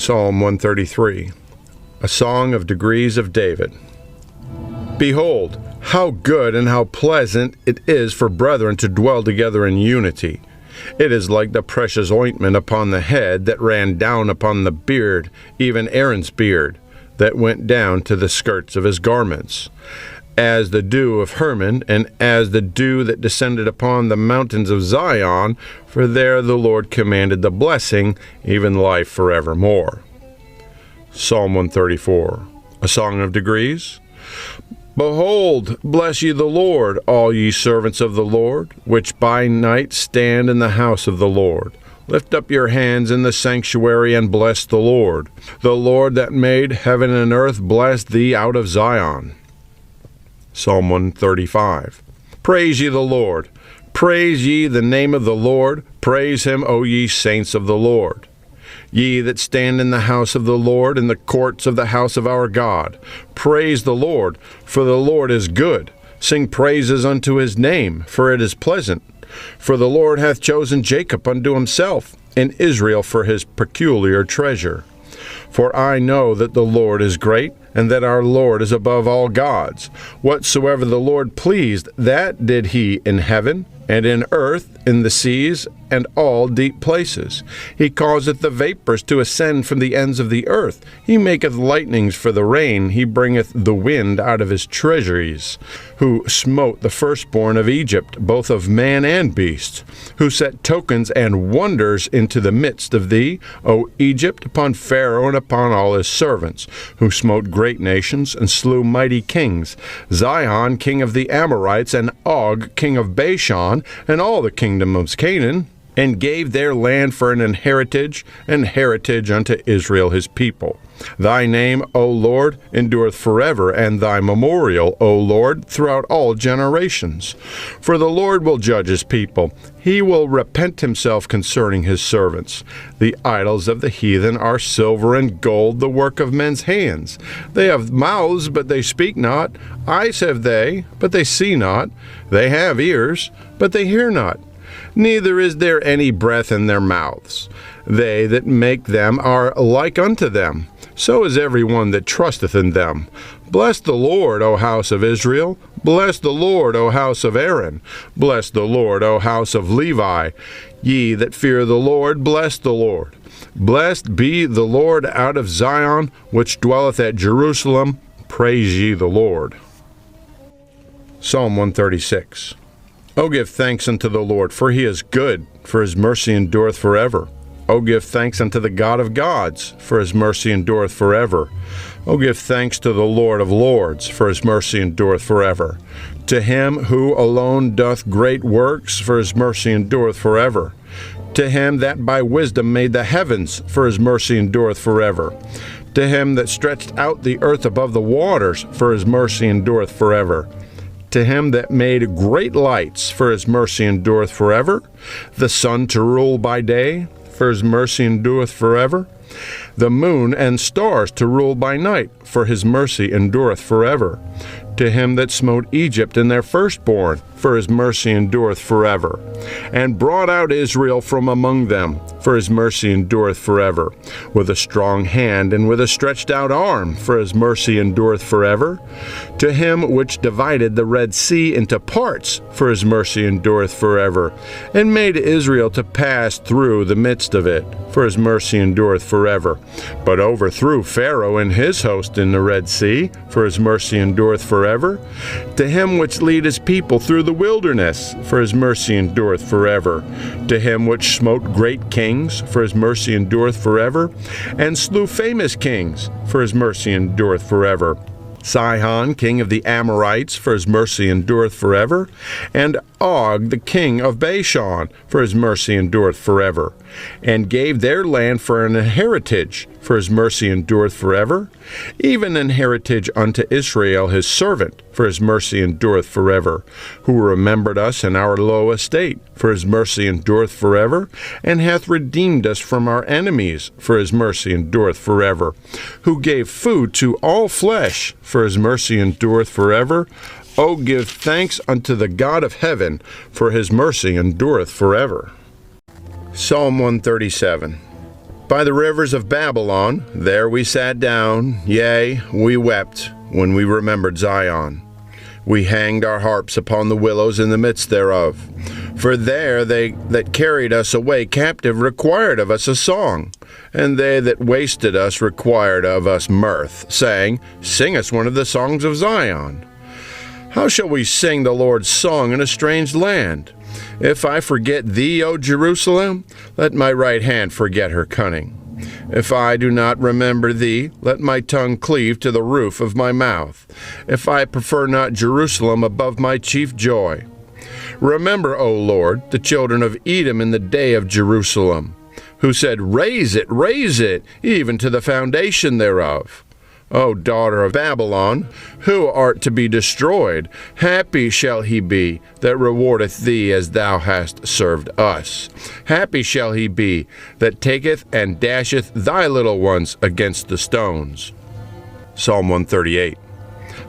Psalm 133, a song of degrees of David. Behold, how good and how pleasant it is for brethren to dwell together in unity. It is like the precious ointment upon the head that ran down upon the beard, even Aaron's beard, that went down to the skirts of his garments, as the dew of Hermon, and as the dew that descended upon the mountains of Zion, for there the Lord commanded the blessing, even life forevermore. Psalm 134, a song of degrees. Behold, bless ye the Lord, all ye servants of the Lord, which by night stand in the house of the Lord. Lift up your hands in the sanctuary and bless the Lord. The Lord that made heaven and earth bless thee out of Zion. Psalm 135. Praise ye the Lord. Praise ye the name of the Lord. Praise him, O ye saints of the Lord. Ye that stand in the house of the Lord, in the courts of the house of our God. Praise the Lord, for the Lord is good. Sing praises unto his name, for it is pleasant. For the Lord hath chosen Jacob unto himself, and Israel for his peculiar treasure. For I know that the Lord is great, and that our Lord is above all gods. Whatsoever the Lord pleased, that did he in heaven, and in earth, in the seas, and all deep places. He causeth the vapors to ascend from the ends of the earth. He maketh lightnings for the rain. He bringeth the wind out of his treasuries. Who smote the firstborn of Egypt, both of man and beast. Who set tokens and wonders into the midst of thee, O Egypt, upon Pharaoh and upon all his servants. Who smote great nations and slew mighty kings. Sihon, king of the Amorites, and Og, king of Bashan, and all the kingdom of Canaan, and gave their land for an heritage unto Israel his people. Thy name, O Lord, endureth forever, and thy memorial, O Lord, throughout all generations. For the Lord will judge his people. He will repent himself concerning his servants. The idols of the heathen are silver and gold, the work of men's hands. They have mouths, but they speak not. Eyes have they, but they see not. They have ears, but they hear not. Neither is there any breath in their mouths. They that make them are like unto them. So is every one that trusteth in them. Bless the Lord, O house of Israel. Bless the Lord, O house of Aaron. Bless the Lord, O house of Levi. Ye that fear the Lord, bless the Lord. Blessed be the Lord out of Zion, which dwelleth at Jerusalem. Praise ye the Lord. Psalm 136. O give thanks unto the Lord, for he is good, for his mercy endureth forever. O give thanks unto the God of gods, for his mercy endureth forever. O give thanks to the Lord of lords, for his mercy endureth forever. To him who alone doth great works, for his mercy endureth forever. To him that by wisdom made the heavens, for his mercy endureth forever. To him that stretched out the earth above the waters, for his mercy endureth forever. To him that made great lights, for his mercy endureth forever. The sun to rule by day, for his mercy endureth forever. The moon and stars to rule by night, for his mercy endureth forever. To him that smote Egypt and their firstborn, for his mercy endureth forever. And brought out Israel from among them, for his mercy endureth forever. With a strong hand and with a stretched out arm, for his mercy endureth forever. To him which divided the Red Sea into parts, for his mercy endureth forever. And made Israel to pass through the midst of it, for his mercy endureth forever. But overthrew Pharaoh and his host in the Red Sea, for his mercy endureth forever. To him which lead his people through the wilderness, for his mercy endureth forever. To him which smote great kings, for his mercy endureth forever. And slew famous kings, for his mercy endureth forever. Sihon, king of the Amorites, for his mercy endureth forever. And Og, the king of Bashan, for his mercy endureth forever. And gave their land for an heritage, for his mercy endureth forever. Even an heritage unto Israel his servant, for his mercy endureth forever. Who remembered us in our low estate, for his mercy endureth forever. And hath redeemed us from our enemies, for his mercy endureth forever. Who gave food to all flesh, for his mercy endureth forever. O give thanks unto the God of heaven, for his mercy endureth forever. Psalm 137. By the rivers of Babylon, there we sat down, yea, we wept, when we remembered Zion. We hanged our harps upon the willows in the midst thereof. For there they that carried us away captive required of us a song, and they that wasted us required of us mirth, saying, Sing us one of the songs of Zion. How shall we sing the Lord's song in a strange land? If I forget thee, O Jerusalem, let my right hand forget her cunning. If I do not remember thee, let my tongue cleave to the roof of my mouth. If I prefer not Jerusalem above my chief joy. Remember, O Lord, the children of Edom in the day of Jerusalem, who said, raise it, even to the foundation thereof. O daughter of Babylon, who art to be destroyed, happy shall he be that rewardeth thee as thou hast served us. Happy shall he be that taketh and dasheth thy little ones against the stones. Psalm 138.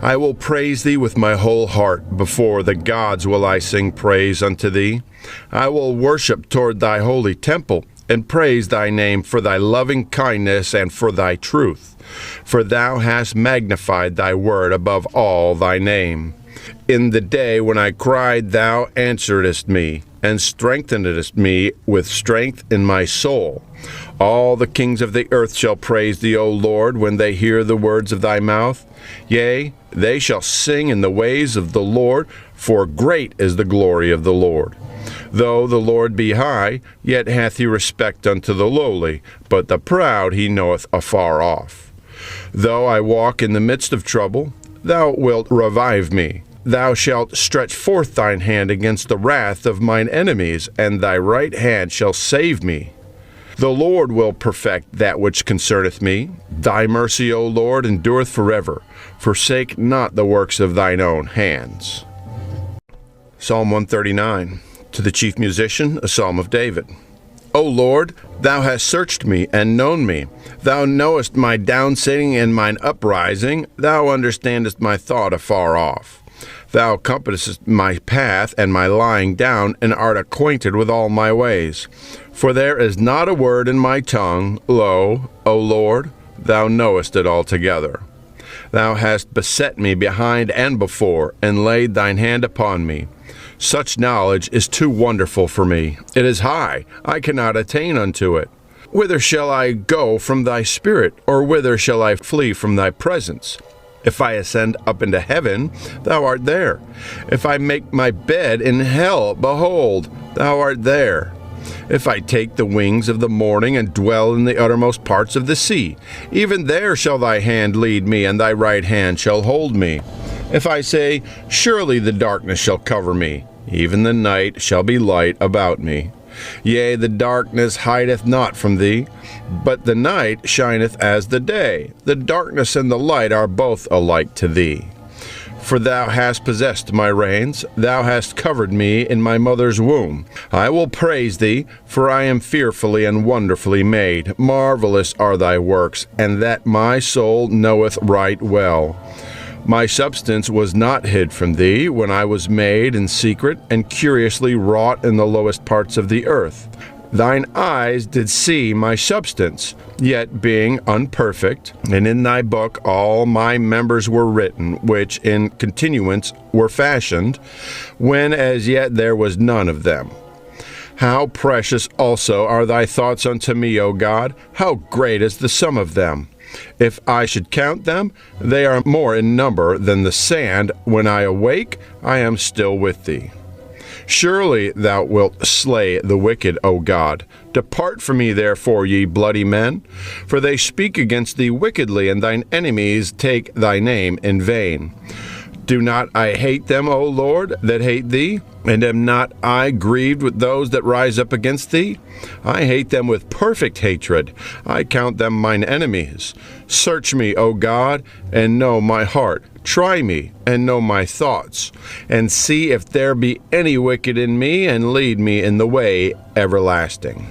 I will praise thee with my whole heart. Before the gods will I sing praise unto thee. I will worship toward thy holy temple, and praise thy name for thy loving kindness and for thy truth. For thou hast magnified thy word above all thy name. In the day when I cried, thou answeredst me, and strengthenedst me with strength in my soul. All the kings of the earth shall praise thee, O Lord, when they hear the words of thy mouth. Yea, they shall sing in the ways of the Lord, for great is the glory of the Lord. Though the Lord be high, yet hath he respect unto the lowly, but the proud he knoweth afar off. Though I walk in the midst of trouble, thou wilt revive me. Thou shalt stretch forth thine hand against the wrath of mine enemies, and thy right hand shall save me. The Lord will perfect that which concerneth me. Thy mercy, O Lord, endureth forever. Forsake not the works of thine own hands. Psalm 139. To the chief musician, a psalm of David. O Lord, thou hast searched me and known me. Thou knowest my downsitting and mine uprising. Thou understandest my thought afar off. Thou compassest my path and my lying down, and art acquainted with all my ways. For there is not a word in my tongue. Lo, O Lord, thou knowest it altogether. Thou hast beset me behind and before, and laid thine hand upon me. Such knowledge is too wonderful for me. It is high. I cannot attain unto it. Whither shall I go from thy spirit, or whither shall I flee from thy presence? If I ascend up into heaven, thou art there. If I make my bed in hell, behold, thou art there. If I take the wings of the morning and dwell in the uttermost parts of the sea, even there shall thy hand lead me, and thy right hand shall hold me. If I say, surely the darkness shall cover me, even the night shall be light about me. Yea, the darkness hideth not from thee, but the night shineth as the day. The darkness and the light are both alike to thee. For thou hast possessed my reins, thou hast covered me in my mother's womb. I will praise thee, for I am fearfully and wonderfully made. Marvelous are thy works, and that my soul knoweth right well. My substance was not hid from thee when I was made in secret and curiously wrought in the lowest parts of the earth. Thine eyes did see my substance, yet being unperfect, and in thy book all my members were written, which in continuance were fashioned, when as yet there was none of them. How precious also are thy thoughts unto me, O God! How great is the sum of them! If I should count them, they are more in number than the sand. When I awake, I am still with thee. Surely thou wilt slay the wicked, O God. Depart from me, therefore, ye bloody men, for they speak against thee wickedly, and thine enemies take thy name in vain. Do not I hate them, O Lord, that hate thee? And am not I grieved with those that rise up against thee? I hate them with perfect hatred. I count them mine enemies. Search me, O God, and know my heart. Try me, and know my thoughts, and see if there be any wicked in me, and lead me in the way everlasting.